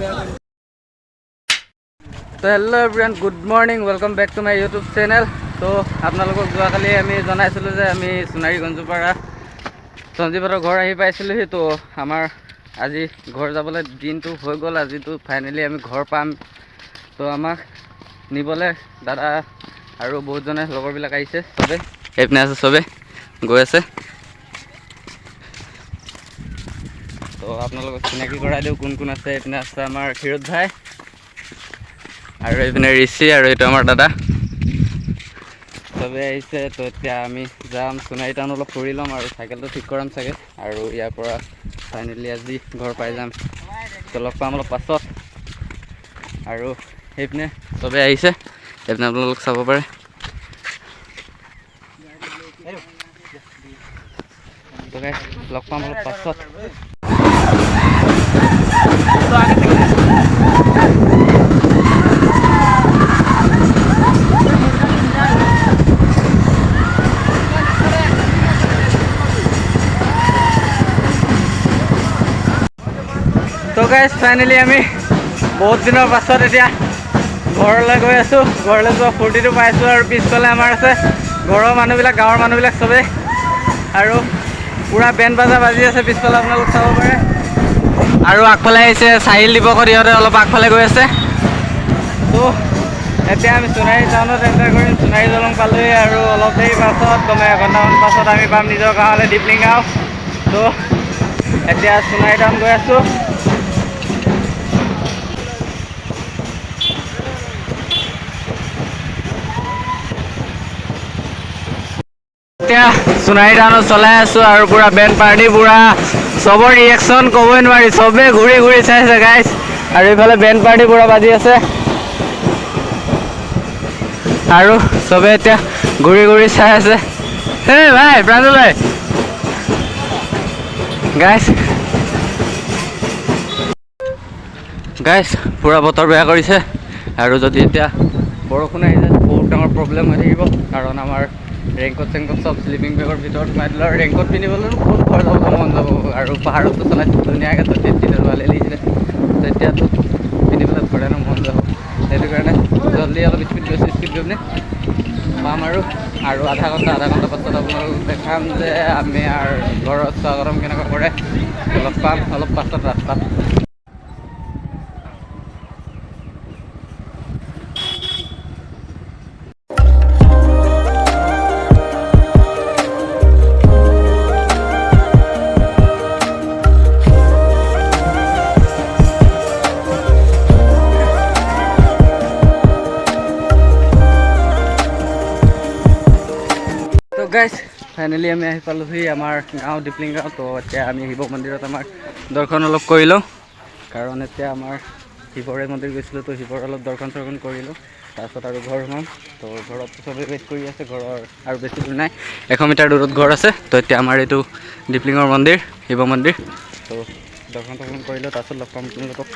তো hello' everyone, good morning, welcome back to my YouTube channel. তো আপোনালোকক যোৱাকালি আমি জনাইছিলোঁ যে আমি সোণাৰী গঞ্জুপাৰা সঞ্জীৱহঁতৰ ঘৰ আহি পাইছিলোঁহি। তো আমাৰ আজি ঘৰ যাবলৈ দিনটো হৈ গ'ল। আজিতো ফাইনেলি আমি ঘৰ পাম। তো আমাক নিবলৈ দাদা আৰু বহুতজনে লগৰবিলাক আহিছে, চবে এইপিনে আছে, চবে গৈ আছে। তো আপোনালোকক চিনাকি কৰাই দিওঁ কোন কোন আছে। এইপিনে আছে আমাৰ ক্ষীৰোদ ভাই, আৰু এইপিনে ঋষি, আৰু এইটো আমাৰ দাদা, চবেই আহিছে। তো এতিয়া আমি যাম সোণাৰী টাউন, অলপ ফুৰি ল'ম আৰু চাইকেলটো ঠিক কৰাম চাগে, আৰু ইয়াৰ পৰা ফাইনেলি আজি ঘৰ পাই যাম। তো লগ পাম অলপ পাছত। আৰু সেইপিনে চবেই আহিছে, সেইপিনে আপোনালোক চাব পাৰে। তো লগ পাম অলপ পাছত। তো গাইজ ফাইনেলি আমি বহুত দিনৰ পাছত এতিয়া ঘৰলৈ গৈ আছোঁ। ঘৰলৈ যোৱা ফূৰ্তিটো পাইছোঁ। আৰু পিছফালে আমাৰ আছে ঘৰৰ মানুহবিলাক, গাঁৱৰ মানুহবিলাক চবেই, আৰু পূৰা বেণ্ড বাজা বাজি আছে পিছফালে, আপোনালোক চাব পাৰে। আৰু আগফালে আহিছে চাহিল দিৱসত, ইহঁতে অলপ আগফালে গৈ আছে। তো এতিয়া আমি সোণাৰী টাউনত এণ্টাৰ কৰিম। সোণাৰী দলং পালোঁহি, আৰু অলপ দেৰি পাছত, কমে এঘণ্টামান পাছত আমি পাম নিজৰ গাঁৱলৈ, ডিপলিং গাঁও। তো এতিয়া সোণাৰী টাউন গৈ আছোঁ। এতিয়া সোণাৰী টাউনত চলাই আছোঁ, আৰু পূৰা বেণ্ড পাৰ্টি, পূৰা চবৰ ৰিয়েকশ্যন ক'বই নোৱাৰি, চবেই ঘূৰি ঘূৰি চাইছে গাইজ। আৰু এইফালে বেণ্ড পাৰ্টি পূৰা বাজি আছে, আৰু চবে এতিয়া ঘূৰি ঘূৰি চাই আছে। হেই ভাই, প্ৰাঞ্জল ভাই, গাইজ পূৰা বতৰ বেয়া কৰিছে। আৰু যদি এতিয়া বৰষুণ আহি যায় বহুত ডাঙৰ প্ৰব্লেম হৈ থাকিব, কাৰণ আমাৰ ৰেইনকোট চেংকোট চব শ্লিপিং বেগৰ ভিতৰত সোমাই দিলোঁ। আৰু ৰেইনকোট পিন্ধিবলৈও বহুত ঘৰ যাবলৈ মন যাব, আৰু পাহাৰতো চলাইছোঁ ধুনীয়াকৈ, তো তেতিয়া ভালেই লাগিছিলে। তেতিয়াতো পিন্ধিবলৈ ঘৰে মন যাব। সেইটো কাৰণে জল্দি অলপ স্পীড গৈছোঁ, স্পীড গৈ পিনে পাম। আৰু আধা ঘণ্টা পাছত আপোনালোকক দেখাম যে আমি আৰু ঘৰত স্বাগতম কেনেকুৱা কৰে। অলপ পাম অলপ পাছত ৰাস্তাত। তো গাইজ ফাইনেলি আমি আহি পালোঁহি আমাৰ গাঁও ডিপলিং গাঁও। তো এতিয়া আমি শিৱ মন্দিৰত আমাৰ দৰ্শন অলপ কৰি লওঁ, কাৰণ এতিয়া আমাৰ শিৱৰে মন্দিৰ গৈছিলোঁ, তো শিৱৰ অলপ দৰ্শন চৰ্শন কৰিলোঁ। তাৰপিছত আৰু ঘৰ সোমাম। তো ঘৰত চবেই ৱেইট কৰি আছে, ঘৰৰ আৰু বেছি দূৰ নাই, 100 মিটাৰ দূৰত ঘৰ আছে। তো এতিয়া আমাৰ এইটো ডিপলিঙৰ মন্দিৰ, শিৱ মন্দিৰ। তো দৰ্শন চৰ্শন কৰিলোঁ, তাৰপিছত লগ পাম আপোনালোকক।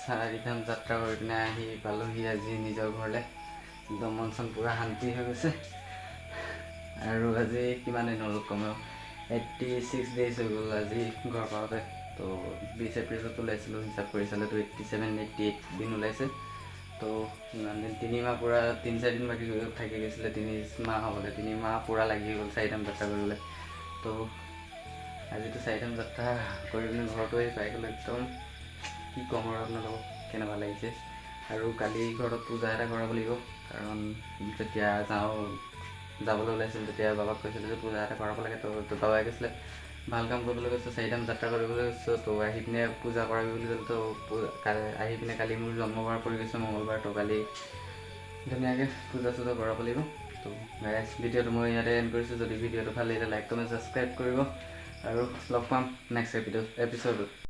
চাৰিধাম যাত্ৰা কৰি পিনে আহি পালোহি আজি নিজৰ ঘৰলৈ। একদম মন চন পূৰা শান্তি হৈ গৈছে। আৰু আজি কিমান দিন হ'ল, কমেও 86 ডেইজ হৈ গ'ল আজি ঘৰ পাওঁতে। তো 20 এপ্ৰিলত ওলাইছিলোঁ, হিচাপ কৰি চালে তো 87-88 দিন ওলাইছে। তো ইমান দিন 3 মাহ পূৰা 3-4 দিন বাকী থাকি গৈছিলে, 3 মাহ হ'বলৈ 3 মাহ পূৰা লাগি গ'ল চাৰিধাম যাত্ৰা কৰিবলৈ। তো আজিতো চাৰিধাম যাত্ৰা কৰি পিনে ঘৰতো আহি পাই গ'লোঁ। একদম কি ক'ম আৰু আপোনালোকক কেনেকুৱা লাগিছে। আৰু কালি ঘৰত পূজা এটা কৰাব লাগিব, কাৰণ যেতিয়া যাবলৈ ওলাইছিলোঁ তেতিয়া বাবাক কৈছিলোঁ যে পূজা এটা কৰাব লাগে। তো বাবাই কৈছিলে ভাল কাম কৰিবলৈ গৈছোঁ, চাৰিধাম যাত্ৰা কৰিবলৈ গৈছোঁ, তো আহি পিনে পূজা কৰাবি বুলি ক'লে। তো আহি পিনে কালি মোৰ জন্মবাৰ পৰি গৈছে মঙলবাৰ। তো কালি ধুনীয়াকৈ পূজা চূজা কৰাব লাগিব। তো গাইজ ভিডিঅ'টো মই ইয়াতে এণ্ড কৰিছোঁ। যদি ভিডিঅ'টো ভাল লাগিলে লাইক কমেণ্ট ছাবস্ক্ৰাইব কৰিব, আৰু লগ পাম নেক্সট এপিছ'ডত।